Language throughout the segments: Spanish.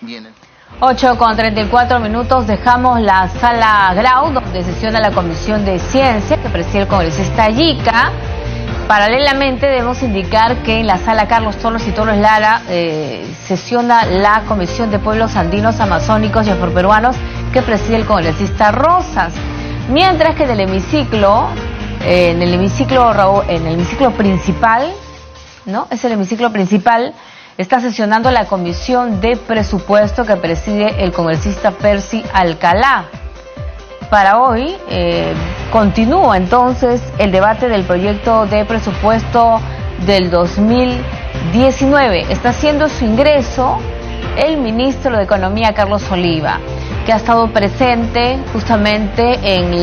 Vienen. 8:34, dejamos la sala Grau, donde sesiona la Comisión de Ciencia, que preside el congresista Yica. Paralelamente debemos indicar que en la sala Carlos Torres y Torres Lara sesiona la Comisión de Pueblos Andinos, Amazónicos y Afroperuanos, que preside el congresista Rosas. Mientras que en el hemiciclo principal, ¿no? Es el hemiciclo principal. Está sesionando la Comisión de Presupuesto que preside el congresista Percy Alcalá. Para hoy continúa entonces el debate del proyecto de presupuesto del 2019. Está haciendo su ingreso el ministro de Economía, Carlos Oliva, que ha estado presente justamente en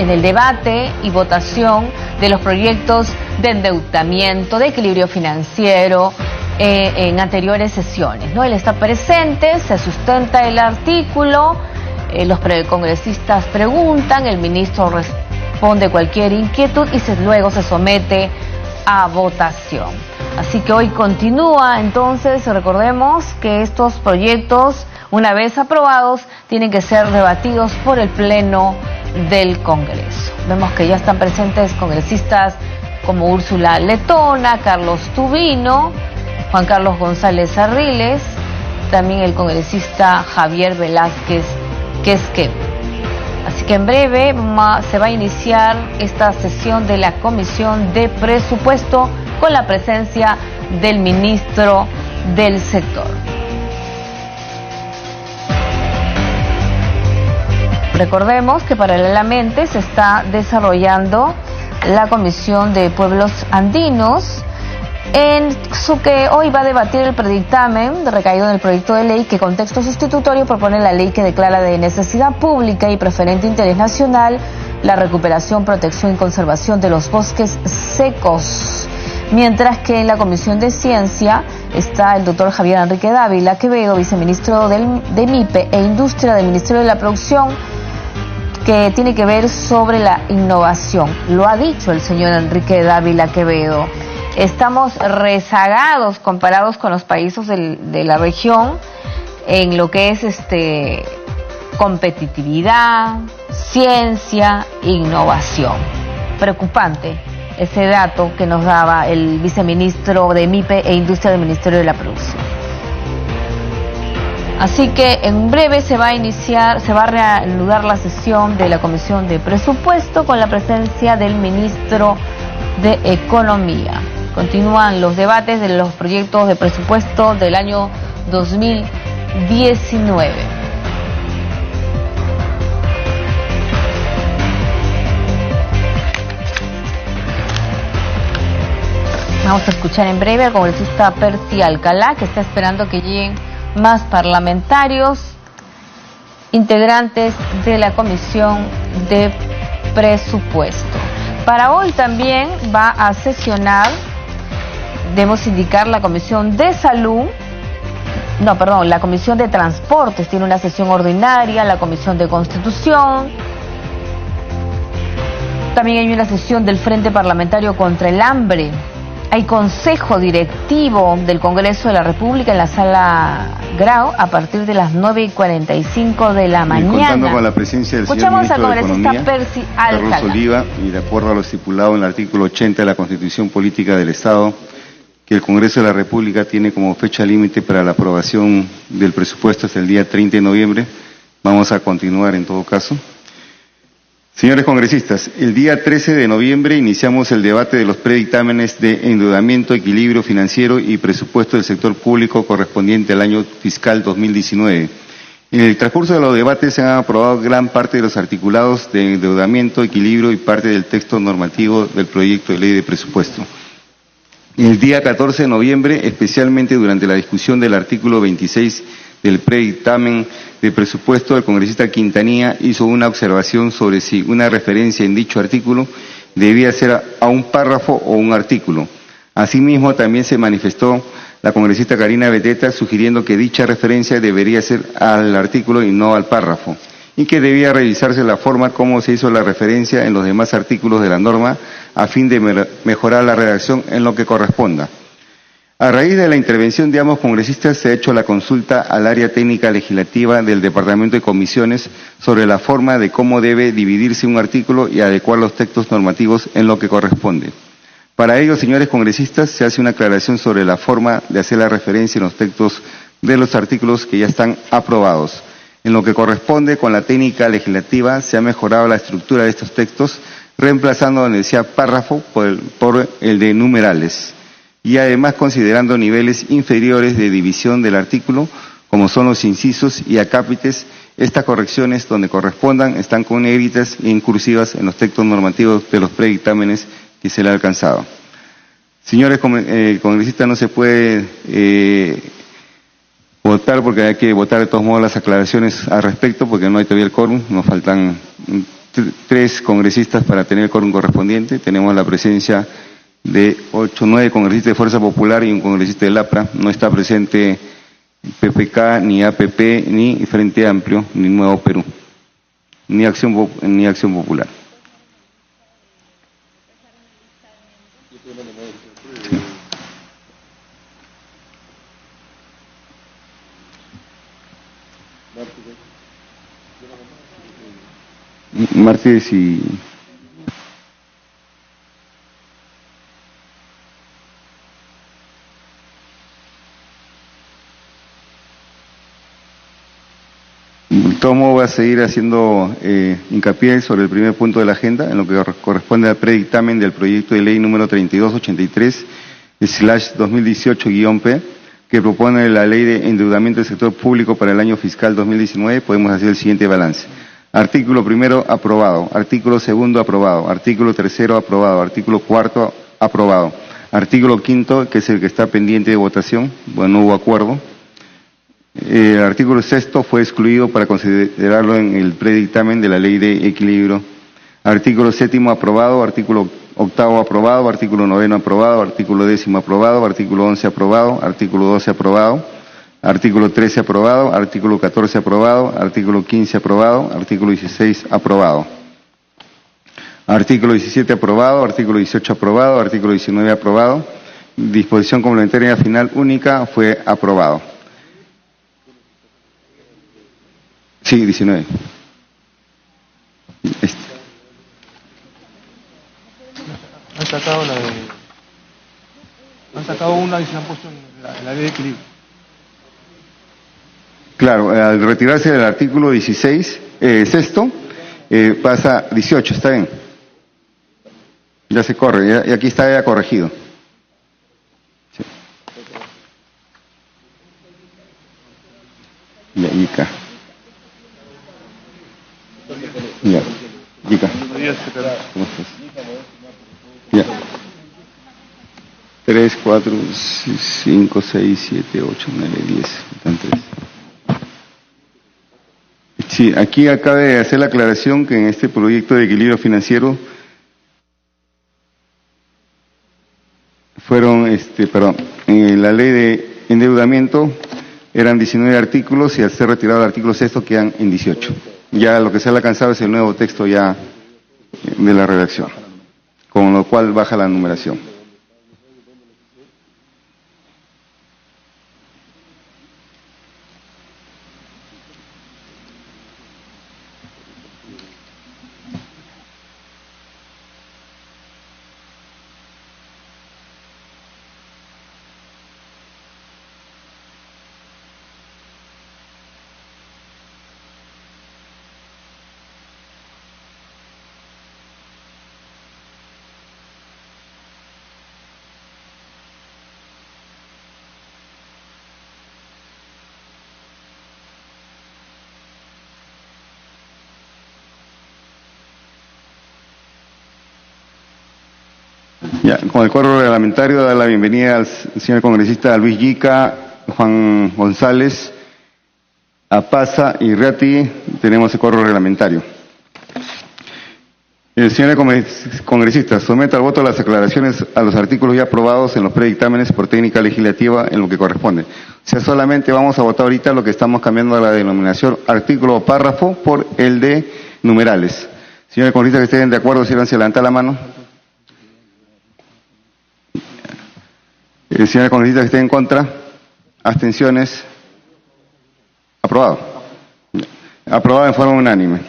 el debate y votación de los proyectos de endeudamiento, de equilibrio financiero, en anteriores sesiones, ¿no? Él está presente, se sustenta el artículo, los congresistas preguntan, el ministro responde cualquier inquietud y luego se somete a votación. Así que hoy continúa, entonces recordemos que estos proyectos, una vez aprobados, tienen que ser debatidos por el Pleno del Congreso. Vemos que ya están presentes congresistas como Úrsula Letona, Carlos Tubino, Juan Carlos González Arriles, también el congresista Javier Velázquez Quesque. Así que en breve se va a iniciar esta sesión de la Comisión de Presupuesto con la presencia del ministro del sector. Recordemos que paralelamente se está desarrollando la Comisión de Pueblos Andinos, en su que hoy va a debatir el predictamen recaído en el proyecto de ley que con texto sustitutorio propone la ley que declara de necesidad pública y preferente interés nacional la recuperación, protección y conservación de los bosques secos. Mientras que en la Comisión de Ciencia está el doctor Javier Enrique Dávila Quevedo, viceministro de MIPE e Industria del Ministerio de la Producción, que tiene que ver sobre la innovación. Lo ha dicho el señor Enrique Dávila Quevedo. Estamos rezagados comparados con los países de la región en lo que es competitividad, ciencia, innovación. Preocupante ese dato que nos daba el viceministro de MIPE e Industria del Ministerio de la Producción. Así que en breve se va a reanudar la sesión de la Comisión de Presupuesto con la presencia del ministro de Economía. Continúan los debates de los proyectos de presupuesto del año 2019. Vamos a escuchar en breve al congresista Percy Alcalá, que está esperando que lleguen más parlamentarios integrantes de la Comisión de Presupuesto. Para hoy también va a sesionar, debemos indicar, la Comisión de Salud, la Comisión de Transportes tiene una sesión ordinaria, la Comisión de Constitución, también hay una sesión del Frente Parlamentario contra el Hambre. Hay consejo directivo del Congreso de la República en la sala Grau a partir de las 9:45 de la mañana. Contando con la presencia del señor ministro de Economía, Percy Alcalá. Carlos Oliva, y de acuerdo a lo estipulado en el artículo 80 de la Constitución Política del Estado, que el Congreso de la República tiene como fecha límite para la aprobación del presupuesto hasta el día 30 de noviembre, vamos a continuar en todo caso. Señores congresistas, el día 13 de noviembre iniciamos el debate de los predictámenes de endeudamiento, equilibrio financiero y presupuesto del sector público correspondiente al año fiscal 2019. En el transcurso de los debates se han aprobado gran parte de los articulados de endeudamiento, equilibrio y parte del texto normativo del proyecto de ley de presupuesto. El día 14 de noviembre, especialmente durante la discusión del artículo 26 del predictamen de presupuesto, el congresista Quintanilla hizo una observación sobre si una referencia en dicho artículo debía ser a un párrafo o un artículo. Asimismo, también se manifestó la congresista Karina Beteta sugiriendo que dicha referencia debería ser al artículo y no al párrafo, y que debía revisarse la forma como se hizo la referencia en los demás artículos de la norma a fin de mejorar la redacción en lo que corresponda. A raíz de la intervención de ambos congresistas se ha hecho la consulta al área técnica legislativa del Departamento de Comisiones sobre la forma de cómo debe dividirse un artículo y adecuar los textos normativos en lo que corresponde. Para ello, señores congresistas, se hace una aclaración sobre la forma de hacer la referencia en los textos de los artículos que ya están aprobados. En lo que corresponde con la técnica legislativa, se ha mejorado la estructura de estos textos, reemplazando donde decía párrafo por el de numerales. Y además considerando niveles inferiores de división del artículo, como son los incisos y acápites, estas correcciones donde correspondan están con negritas e incursivas en los textos normativos de los predictámenes que se le ha alcanzado. Señores congresistas, no se puede votar porque hay que votar de todos modos las aclaraciones al respecto porque no hay todavía el quórum, nos faltan 3 congresistas para tener el quórum correspondiente, tenemos la presencia de 8 o 9 congresistas de Fuerza Popular y un congresista del APRA. No está presente PPK, ni APP, ni Frente Amplio, ni Nuevo Perú, ni Acción Popular. Sí. Martes y... Tomo va a seguir haciendo hincapié sobre el primer punto de la agenda, en lo que corresponde al predictamen del proyecto de ley número 3283/2018-P, que propone la ley de endeudamiento del sector público para el año fiscal 2019. Podemos hacer el siguiente balance. Artículo primero, aprobado. Artículo segundo, aprobado. Artículo tercero, aprobado. Artículo cuarto, aprobado. Artículo quinto, que es el que está pendiente de votación, bueno, no hubo acuerdo. El artículo sexto fue excluido para considerarlo en el predictamen de la ley de equilibrio. Artículo séptimo aprobado, artículo octavo aprobado, artículo noveno aprobado, artículo décimo aprobado, artículo 11 aprobado, artículo 12 aprobado, artículo 13 aprobado, artículo 14 aprobado, artículo 15 aprobado, artículo 16 aprobado. Artículo 17 aprobado, artículo 18 aprobado, artículo 19 aprobado. Disposición complementaria final única fue aprobado. Sí, 19. Han sacado una y se han puesto en la ley de equilibrio. Claro, al retirarse del artículo 16, sexto, pasa 18, está bien. Ya se corre, y aquí está ya corregido. Sí. Ya, Ica. Ya, Ica. ¿Cómo estás? Ya. 3, 4, 5, 6, 7, 8, 9, 10. Están 3. Sí, aquí acabe de hacer la aclaración que en este proyecto de equilibrio financiero fueron, en la ley de endeudamiento eran 19 artículos y al ser retirado el artículo sexto quedan en 18. Ya lo que se ha alcanzado es el nuevo texto ya de la redacción, con lo cual baja la numeración. Ya, con el quórum reglamentario, da la bienvenida al señor congresista Luis Yica, Juan González, Apaza y Riati. Tenemos el quórum reglamentario. El señor congresista somete al voto las aclaraciones a los artículos ya aprobados en los predictámenes por técnica legislativa en lo que corresponde. O sea, solamente vamos a votar ahorita lo que estamos cambiando a la denominación artículo o párrafo por el de numerales. Señores congresistas que estén de acuerdo, si se levanta la mano. Señores congresistas que estén en contra, abstenciones, aprobado. Aprobado en forma unánime.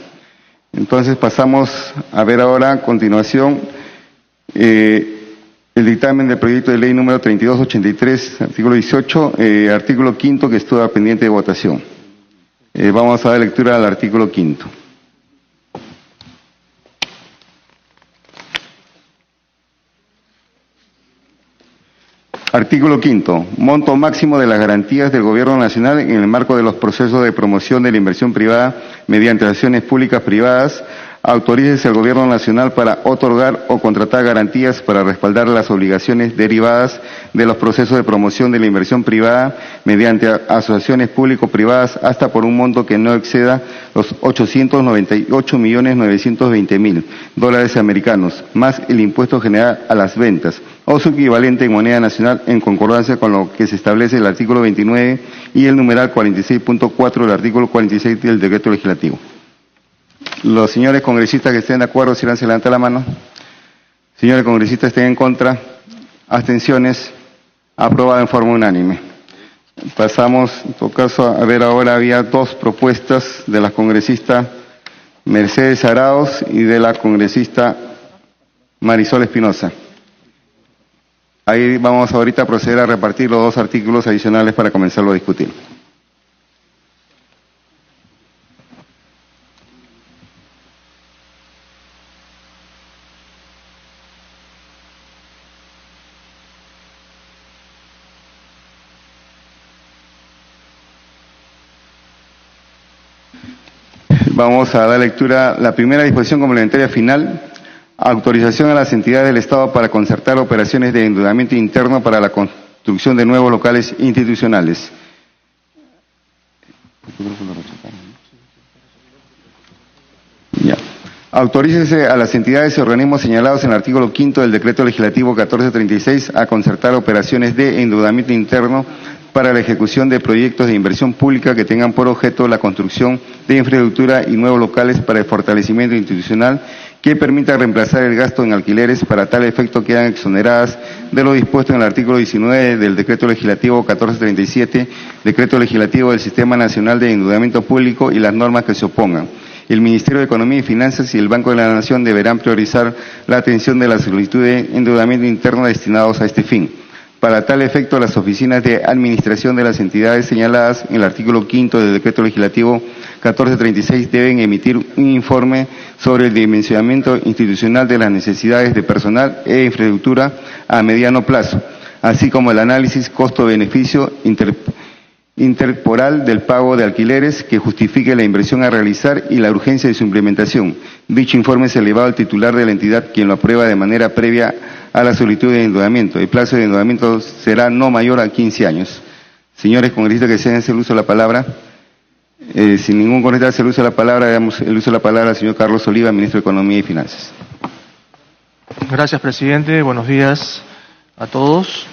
Entonces pasamos a ver ahora a continuación el dictamen del proyecto de ley número 3283, artículo 18, artículo 5 que estuvo pendiente de votación. Vamos a dar lectura al artículo 5. Artículo 5. Monto máximo de las garantías del Gobierno Nacional en el marco de los procesos de promoción de la inversión privada mediante acciones públicas privadas. Autorícese al Gobierno Nacional para otorgar o contratar garantías para respaldar las obligaciones derivadas de los procesos de promoción de la inversión privada mediante asociaciones público-privadas hasta por un monto que no exceda los $898.920.000 americanos, más el impuesto general a las ventas, o su equivalente en moneda nacional en concordancia con lo que se establece el artículo 29 y el numeral 46.4 del artículo 46 del decreto legislativo. Los señores congresistas que estén de acuerdo, si se levanta la mano. Señores congresistas que estén en contra, abstenciones, aprobado en forma unánime. Pasamos, en todo caso, a ver ahora, había dos propuestas de la congresista Mercedes Arauz y de la congresista Marisol Espinosa. Ahí vamos ahorita a proceder a repartir los dos artículos adicionales para comenzarlo a discutir. Vamos a dar lectura a la primera disposición complementaria final. Autorización a las entidades del Estado para concertar operaciones de endeudamiento interno para la construcción de nuevos locales institucionales. Ya. Autorícese a las entidades y organismos señalados en el artículo 5 del Decreto Legislativo 1436 a concertar operaciones de endeudamiento interno para la ejecución de proyectos de inversión pública que tengan por objeto la construcción de infraestructura y nuevos locales para el fortalecimiento institucional que permita reemplazar el gasto en alquileres. Para tal efecto quedan exoneradas de lo dispuesto en el artículo 19 del Decreto Legislativo 1437, Decreto Legislativo del Sistema Nacional de Endeudamiento Público y las normas que se opongan. El Ministerio de Economía y Finanzas y el Banco de la Nación deberán priorizar la atención de las solicitudes de endeudamiento interno destinados a este fin. Para tal efecto, las oficinas de administración de las entidades señaladas en el artículo 5 del Decreto Legislativo 1436 deben emitir un informe sobre el dimensionamiento institucional de las necesidades de personal e infraestructura a mediano plazo, así como el análisis costo-beneficio intertemporal del pago de alquileres que justifique la inversión a realizar y la urgencia de su implementación. Dicho informe es elevado al titular de la entidad, quien lo aprueba de manera previa a la solicitud de endeudamiento. El plazo de endeudamiento será no mayor a 15 años. Señores congresistas que deseen hacer uso de la palabra, sin ningún congresista hacer uso de la palabra, damos el uso de la palabra al señor Carlos Oliva, ministro de Economía y Finanzas. Gracias, presidente. Buenos días a todos.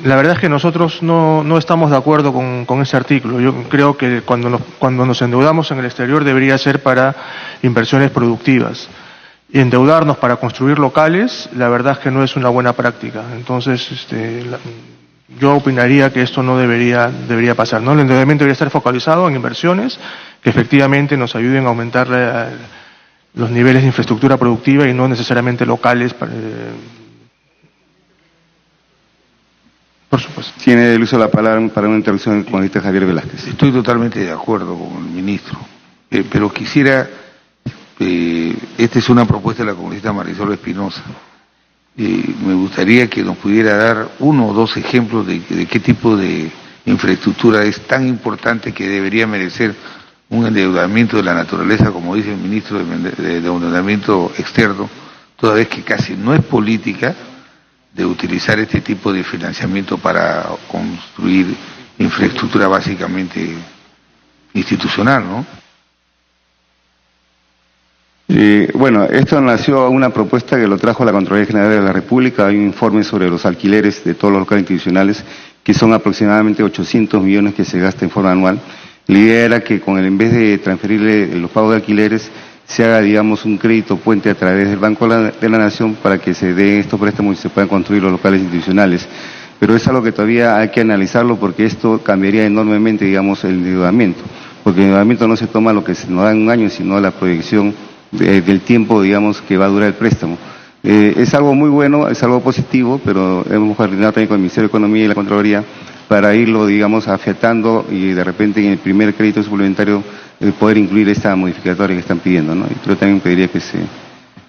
La verdad es que nosotros no estamos de acuerdo con ese artículo. Yo creo que cuando nos endeudamos en el exterior debería ser para inversiones productivas. Y endeudarnos para construir locales, la verdad es que no es una buena práctica. Entonces, yo opinaría que esto no debería pasar, ¿no? El endeudamiento debería estar focalizado en inversiones que efectivamente nos ayuden a aumentar los niveles de infraestructura productiva y no necesariamente locales. Por supuesto. Tiene el uso de la palabra para una intervención del congresista Javier Velázquez. Estoy totalmente de acuerdo con el ministro, pero quisiera, esta es una propuesta de la congresista Marisol Espinosa, me gustaría que nos pudiera dar uno o dos ejemplos de qué tipo de infraestructura es tan importante que debería merecer un endeudamiento de la naturaleza, como dice el ministro, de endeudamiento externo, toda vez que casi no es política de utilizar este tipo de financiamiento para construir infraestructura básicamente institucional, ¿no? Bueno, esto nació una propuesta que lo trajo la Contraloría General de la República. Hay un informe sobre los alquileres de todos los locales institucionales, que son aproximadamente 800 millones que se gasta en forma anual. La idea era que en vez de transferirle los pagos de alquileres, se haga, digamos, un crédito puente a través del Banco de la Nación para que se den estos préstamos y se puedan construir los locales institucionales. Pero es algo que todavía hay que analizarlo porque esto cambiaría enormemente, digamos, el endeudamiento. Porque el endeudamiento no se toma lo que se nos da en un año, sino la proyección del tiempo, digamos, que va a durar el préstamo. Es algo muy bueno, es algo positivo, pero hemos coordinado también con el Ministerio de Economía y la Contraloría para irlo, digamos, afiatando y de repente en el primer crédito suplementario poder incluir esta modificatoria que están pidiendo, ¿no? Y yo también pediría que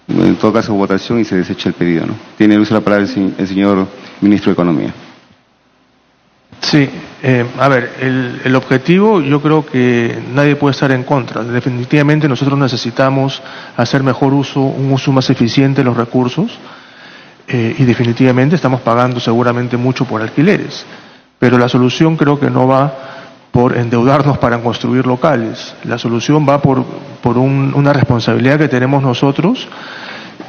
en todo caso, votación y se deseche el pedido, ¿no? Tiene el uso de la palabra el señor Ministro de Economía. Sí, a ver, el objetivo yo creo que nadie puede estar en contra. Definitivamente nosotros necesitamos hacer mejor uso, un uso más eficiente de los recursos y definitivamente estamos pagando seguramente mucho por alquileres. Pero la solución creo que no va por endeudarnos para construir locales. La solución va por una responsabilidad que tenemos nosotros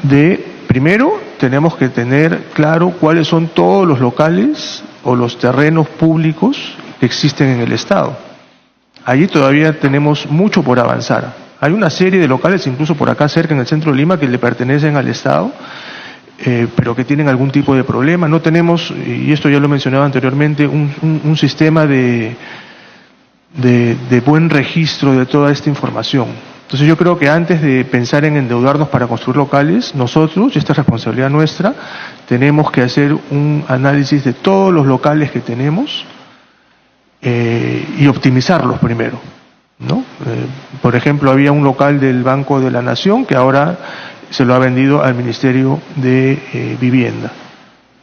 de, primero, tenemos que tener claro cuáles son todos los locales o los terrenos públicos que existen en el Estado. Allí todavía tenemos mucho por avanzar. Hay una serie de locales, incluso por acá cerca en el centro de Lima, que le pertenecen al Estado, pero que tienen algún tipo de problema. No tenemos, y esto ya lo mencionaba anteriormente, un sistema de buen registro de toda esta información. Entonces yo creo que antes de pensar en endeudarnos para construir locales, nosotros, y esta es responsabilidad nuestra, tenemos que hacer un análisis de todos los locales que tenemos y optimizarlos primero, ¿no? Por ejemplo, había un local del Banco de la Nación que ahora se lo ha vendido al Ministerio de Vivienda,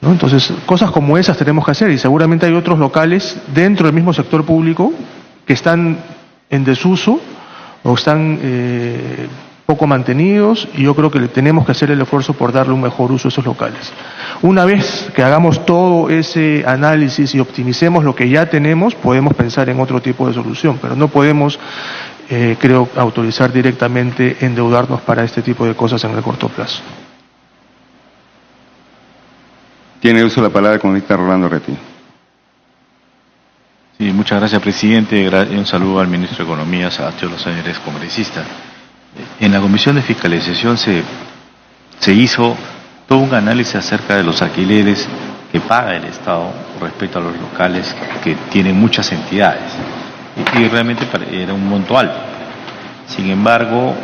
¿no? Entonces, cosas como esas tenemos que hacer y seguramente hay otros locales dentro del mismo sector público que están en desuso o están poco mantenidos y yo creo que tenemos que hacer el esfuerzo por darle un mejor uso a esos locales. Una vez que hagamos todo ese análisis y optimicemos lo que ya tenemos, podemos pensar en otro tipo de solución, pero no podemos, creo, autorizar directamente endeudarnos para este tipo de cosas en el corto plazo. Tiene uso la palabra el congresista Rolando Rettig. Sí, muchas gracias, presidente. Y un saludo al ministro de Economía, a todos los señores congresistas. En la Comisión de Fiscalización se hizo todo un análisis acerca de los alquileres que paga el Estado respecto a los locales que tienen muchas entidades. Y realmente era un monto alto. Sin embargo,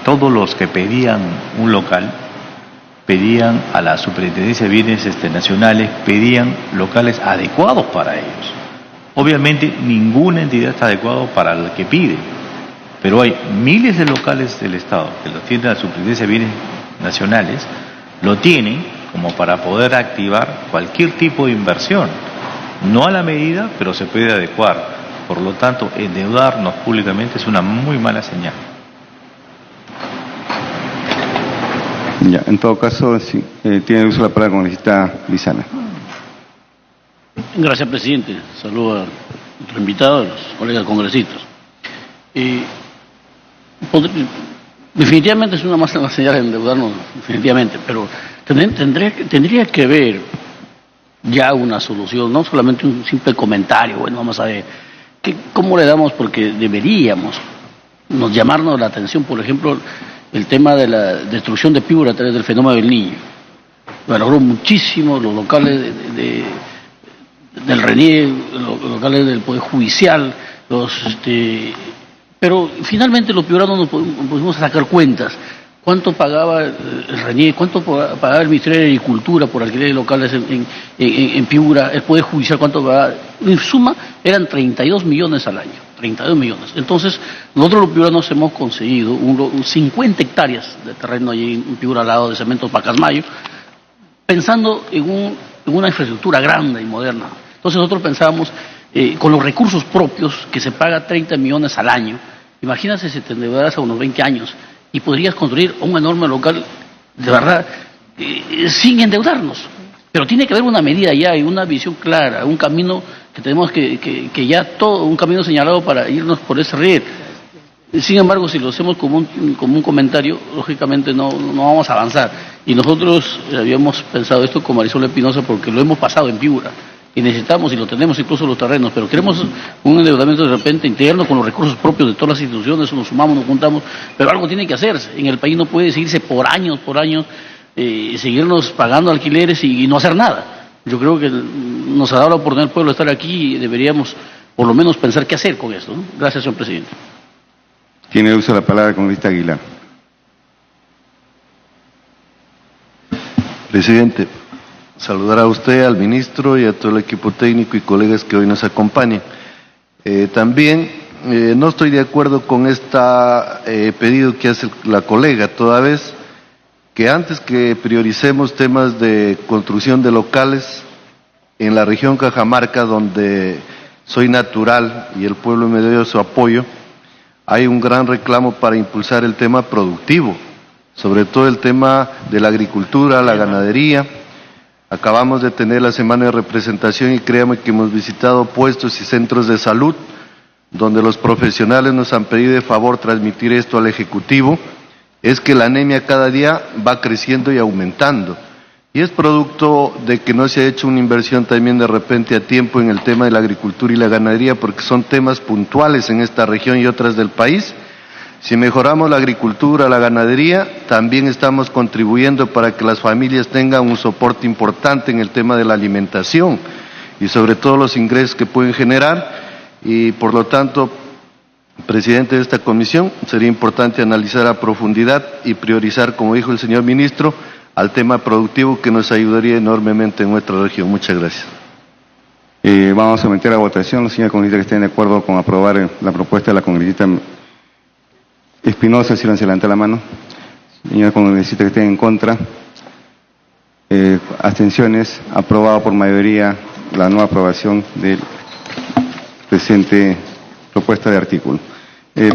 todos los que pedían un local, pedían a la Superintendencia de Bienes Nacionales, pedían locales adecuados para ellos. Obviamente ninguna entidad está adecuada para el que pide, pero hay miles de locales del Estado que lo tienen la Superintendencia de Bienes Nacionales, lo tienen como para poder activar cualquier tipo de inversión, no a la medida, pero se puede adecuar. Por lo tanto, endeudarnos públicamente es una muy mala señal. Ya, en todo caso, sí, tiene uso la palabra el congresista Lizana. Gracias, presidente. Saludo a nuestro invitado, a los colegas congresistas. Definitivamente es una mala señal de endeudarnos, definitivamente, pero tendría que haber ya una solución, no solamente un simple comentario, bueno, vamos a ver, ¿cómo le damos? Porque deberíamos llamarnos la atención, por ejemplo, el tema de la destrucción de Piura a través del fenómeno del Niño. Valoró muchísimo los locales del RENIEC, los locales del Poder Judicial, pero finalmente los piuranos nos pusimos a sacar cuentas. ¿Cuánto pagaba el RENIEC? ¿Cuánto pagaba el Ministerio de Agricultura por alquiler de locales en Piura? ¿El Poder Judicial cuánto pagaba? En suma, eran 32 millones al año. 32 millones. Entonces, nosotros los piuranos hemos conseguido 50 hectáreas de terreno allí en Piura, al lado de Cementos Pacasmayo, pensando en una infraestructura grande y moderna. Entonces nosotros pensábamos, con los recursos propios, que se paga 30 millones al año, imagínate si te endeudaras a unos 20 años y podrías construir un enorme local, de verdad, sin endeudarnos. Pero tiene que haber una medida ya y una visión clara, un camino que tenemos que ya todo, un camino señalado para irnos por ese riel. Sin embargo, si lo hacemos como un comentario, lógicamente no vamos a avanzar. Y nosotros habíamos pensado esto con Marisol Espinosa porque lo hemos pasado en Piura. y necesitamos, y lo tenemos incluso los terrenos, pero queremos un endeudamiento de repente interno con los recursos propios de todas las instituciones, nos sumamos, nos juntamos, pero algo tiene que hacerse. En el país no puede seguirse por años, seguirnos pagando alquileres y no hacer nada. Yo creo que nos ha dado la oportunidad al pueblo de estar aquí y deberíamos por lo menos pensar qué hacer con esto, ¿no? Gracias, señor presidente. Tiene uso de la palabra el congresista Aguilar. Presidente, saludar a usted, al ministro y a todo el equipo técnico y colegas que hoy nos acompañan. También no estoy de acuerdo con este pedido que hace la colega, toda vez que antes que prioricemos temas de construcción de locales en la región Cajamarca, donde soy natural y el pueblo me dio su apoyo, hay un gran reclamo para impulsar el tema productivo, sobre todo el tema de la agricultura, la ganadería. Acabamos de tener la semana de representación y créame que hemos visitado puestos y centros de salud, donde los profesionales nos han pedido de favor transmitir esto al Ejecutivo, es que la anemia cada día va creciendo y aumentando. Y es producto de que no se ha hecho una inversión también de repente a tiempo en el tema de la agricultura y la ganadería, porque son temas puntuales en esta región y otras del país. Si mejoramos la agricultura, la ganadería, también estamos contribuyendo para que las familias tengan un soporte importante en el tema de la alimentación y sobre todo los ingresos que pueden generar. Y por lo tanto, presidente de esta comisión, sería importante analizar a profundidad y priorizar, como dijo el señor ministro, al tema productivo que nos ayudaría enormemente en nuestra región. Muchas gracias. Vamos a someter a votación. Los señores congresistas que estén de acuerdo con aprobar la propuesta de la congresista Espinosa, si se levanta la mano. Señores congresistas que estén en contra. Abstenciones. Aprobado por mayoría la nueva aprobación del presente propuesta de artículo.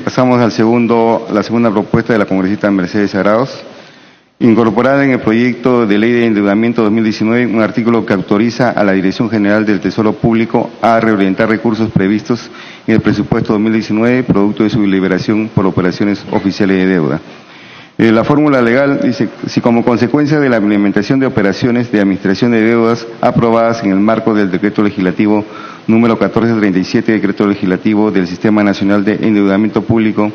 Pasamos a la segunda propuesta de la congresista Mercedes Arauz. Incorporada en el proyecto de ley de endeudamiento 2019 un artículo que autoriza a la Dirección General del Tesoro Público a reorientar recursos previstos en el presupuesto 2019 producto de su liberación por operaciones oficiales de deuda. La fórmula legal dice: si como consecuencia de la implementación de operaciones de administración de deudas aprobadas en el marco del decreto legislativo número 1437, decreto legislativo del Sistema Nacional de Endeudamiento Público,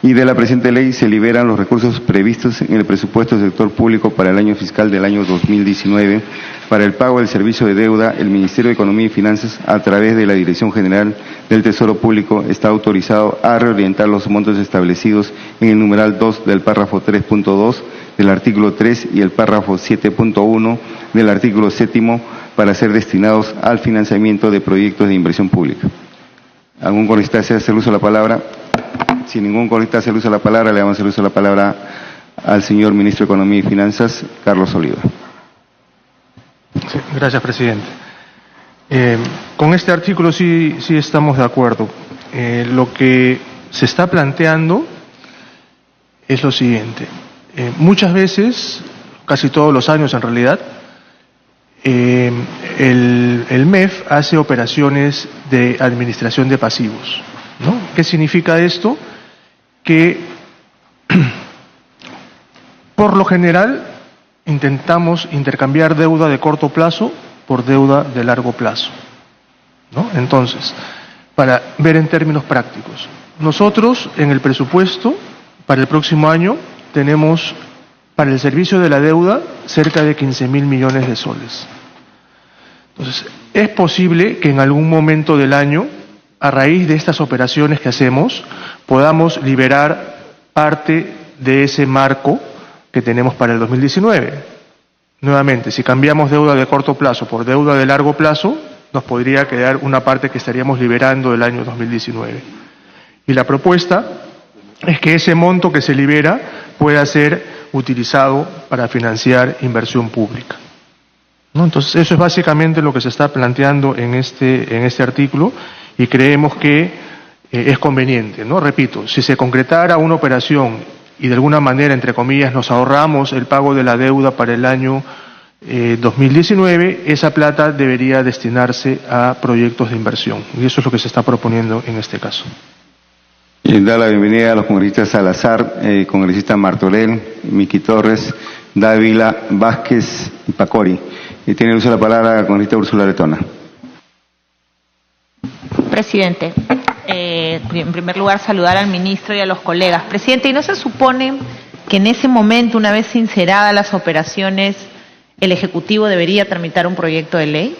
y de la presente ley se liberan los recursos previstos en el presupuesto del sector público para el año fiscal del año 2019 para el pago del servicio de deuda, el Ministerio de Economía y Finanzas, a través de la Dirección General del Tesoro Público, está autorizado a reorientar los montos establecidos en el numeral 2 del párrafo 3.2 del artículo 3 y el párrafo 7.1 del artículo 7 para ser destinados al financiamiento de proyectos de inversión pública. ¿Algún congresista desea hacer uso de la palabra? Si ningún congresista hace uso de la palabra, le damos el uso de la palabra al señor Ministro de Economía y Finanzas, Carlos Oliva. Sí, gracias, presidente. Con este artículo sí estamos de acuerdo. Lo que se está planteando es lo siguiente. Muchas veces, casi todos los años en realidad, el MEF hace operaciones de administración de pasivos, ¿no? ¿Qué significa esto? Que por lo general intentamos intercambiar deuda de corto plazo por deuda de largo plazo, ¿no? Entonces, para ver en términos prácticos, nosotros en el presupuesto para el próximo año tenemos para el servicio de la deuda cerca de 15.000 millones de soles. Entonces, es posible que en algún momento del año, a raíz de estas operaciones que hacemos, podamos liberar parte de ese marco que tenemos para el 2019. Nuevamente, si cambiamos deuda de corto plazo por deuda de largo plazo, nos podría quedar una parte que estaríamos liberando del año 2019. Y la propuesta es que ese monto que se libera pueda ser utilizado para financiar inversión pública, ¿no? Entonces, eso es básicamente lo que se está planteando en este artículo y creemos que es conveniente, ¿no? Repito, si se concretara una operación y de alguna manera, entre comillas, nos ahorramos el pago de la deuda para el año 2019, esa plata debería destinarse a proyectos de inversión. Y eso es lo que se está proponiendo en este caso. Y da la bienvenida a los congresistas Salazar, congresista Martorell, Miki Torres, Dávila, Vázquez y Pacori. Y tiene el uso de la palabra la congresista Úrsula Letona. Presidente, en primer lugar saludar al ministro y a los colegas. Presidente, ¿y no se supone que en ese momento, una vez sinceradas las operaciones, el Ejecutivo debería tramitar un proyecto de ley?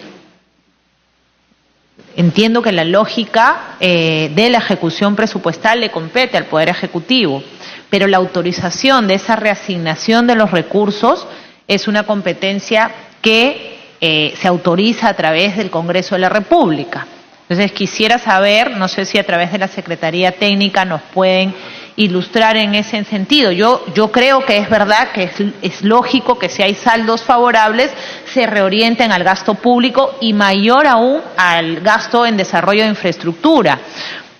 Entiendo que la lógica de la ejecución presupuestal le compete al Poder Ejecutivo, pero la autorización de esa reasignación de los recursos es una competencia que se autoriza a través del Congreso de la República. Entonces quisiera saber, no sé si a través de la Secretaría Técnica nos pueden ilustrar en ese sentido. Yo creo que es verdad que es lógico que si hay saldos favorables se reorienten al gasto público y mayor aún al gasto en desarrollo de infraestructura.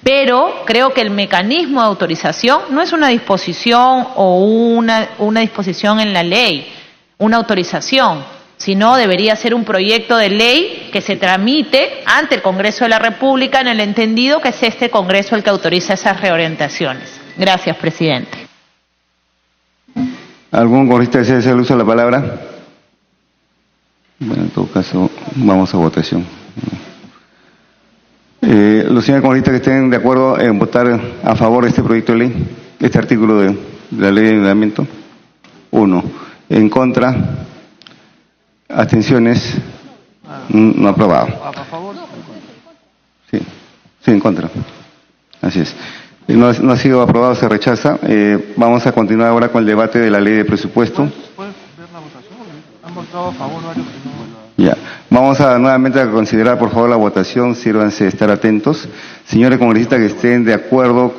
Pero creo que el mecanismo de autorización no es una disposición o una disposición en la ley, una autorización, sino debería ser un proyecto de ley que se tramite ante el Congreso de la República en el entendido que es este Congreso el que autoriza esas reorientaciones. Gracias, presidente. ¿Algún congresista desea hacer uso de la palabra? Bueno, en todo caso, vamos a votación. Los señores congresistas que estén de acuerdo en votar a favor de este proyecto de ley, este artículo de la ley de endeudamiento. 1. En contra. Abstenciones. No aprobado. ¿A favor? Sí, en contra. Así es. No ha sido aprobado, se rechaza. Vamos a continuar ahora con el debate de la ley de presupuesto. ¿Puedes ver la votación? Han votado a favor varios que no. Ya. Vamos a nuevamente a considerar, por favor, la votación. Sírvanse de estar atentos. Señores congresistas que estén de acuerdo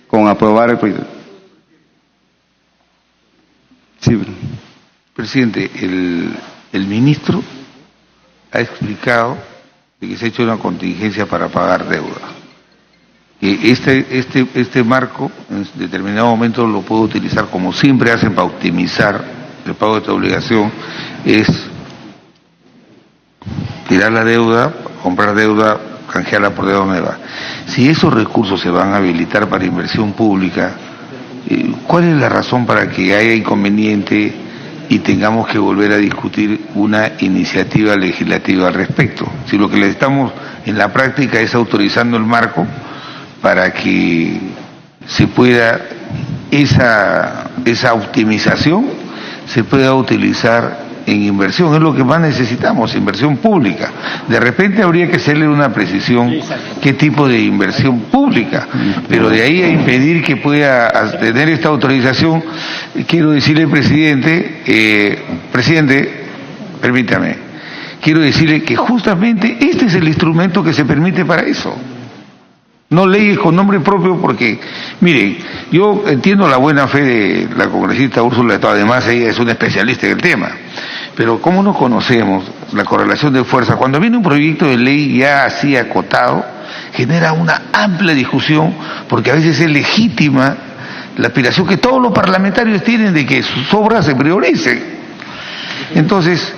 con aprobar el proyecto. Sí. Presidente, el ministro ha explicado de que se ha hecho una contingencia para pagar deuda. Este marco en determinado momento lo puedo utilizar como siempre hacen para optimizar el pago de esta obligación, es tirar la deuda, comprar deuda, canjearla por deuda nueva. Si esos recursos se van a habilitar para inversión pública, ¿cuál es la razón para que haya inconveniente y tengamos que volver a discutir una iniciativa legislativa al respecto? Si lo que le estamos en la práctica es autorizando el marco para que se pueda esa optimización se pueda utilizar en inversión, es lo que más necesitamos, inversión pública. De repente habría que hacerle una precisión qué tipo de inversión pública, pero de ahí a impedir que pueda tener esta autorización, quiero decirle, presidente, permítame, quiero decirle que justamente este es el instrumento que se permite para eso. No leyes con nombre propio porque, miren, yo entiendo la buena fe de la congresista Úrsula, además ella es una especialista en el tema, pero ¿cómo no conocemos la correlación de fuerza? Cuando viene un proyecto de ley ya así acotado, genera una amplia discusión porque a veces es legítima la aspiración que todos los parlamentarios tienen de que sus obras se prioricen. Entonces,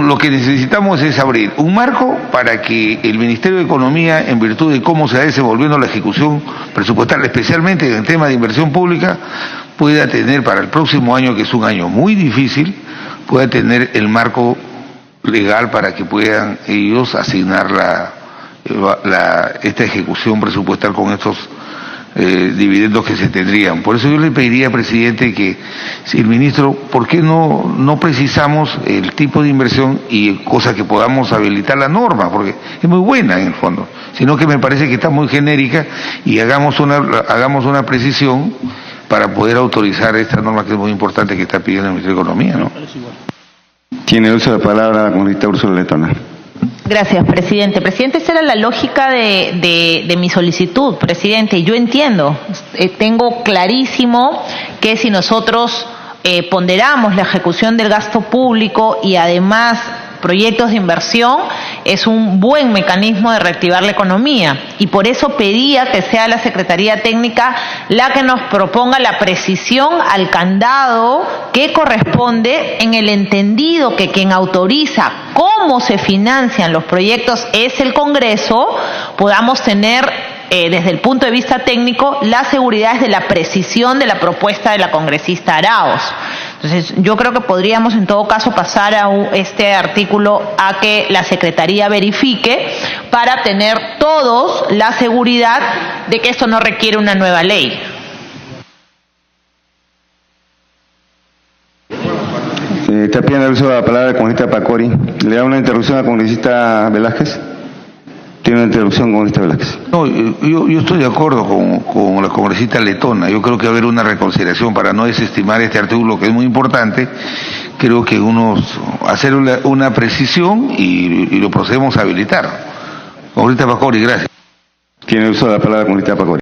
lo que necesitamos es abrir un marco para que el Ministerio de Economía, en virtud de cómo se va desenvolviendo la ejecución presupuestal, especialmente en el tema de inversión pública, pueda tener para el próximo año, que es un año muy difícil, pueda tener el marco legal para que puedan ellos asignar esta ejecución presupuestal con estos dividendos que se tendrían. Por eso yo le pediría, presidente, que si el ministro, ¿por qué no precisamos el tipo de inversión y cosa que podamos habilitar la norma? Porque es muy buena en el fondo, sino que me parece que está muy genérica y hagamos una precisión para poder autorizar esta norma que es muy importante que está pidiendo el Ministerio de Economía, ¿no? Tiene uso de palabra la congresista Úrsula Letona. Gracias, presidente. Presidente, esa era la lógica de mi solicitud, presidente. Yo entiendo, tengo clarísimo que si nosotros ponderamos la ejecución del gasto público y además proyectos de inversión, es un buen mecanismo de reactivar la economía. Y por eso pedía que sea la Secretaría Técnica la que nos proponga la precisión al candado que corresponde en el entendido que quien autoriza cómo se financian los proyectos es el Congreso, podamos tener desde el punto de vista técnico las seguridades de la precisión de la propuesta de la congresista Arauz. Entonces, yo creo que podríamos en todo caso pasar a este artículo a que la Secretaría verifique para tener todos la seguridad de que esto no requiere una nueva ley. Está pidiendo el uso de la palabra el congresista Pacori. ¿Le da una interrupción al congresista Velázquez? Tiene una interrupción, congresista Velázquez. No, yo estoy de acuerdo con la congresista letona. Yo creo que va a haber una reconsideración para no desestimar este artículo que es muy importante. Creo que hacer una precisión y lo procedemos a habilitar. Congresista Pacori, gracias. Tiene el uso de la palabra el congresista Pacori.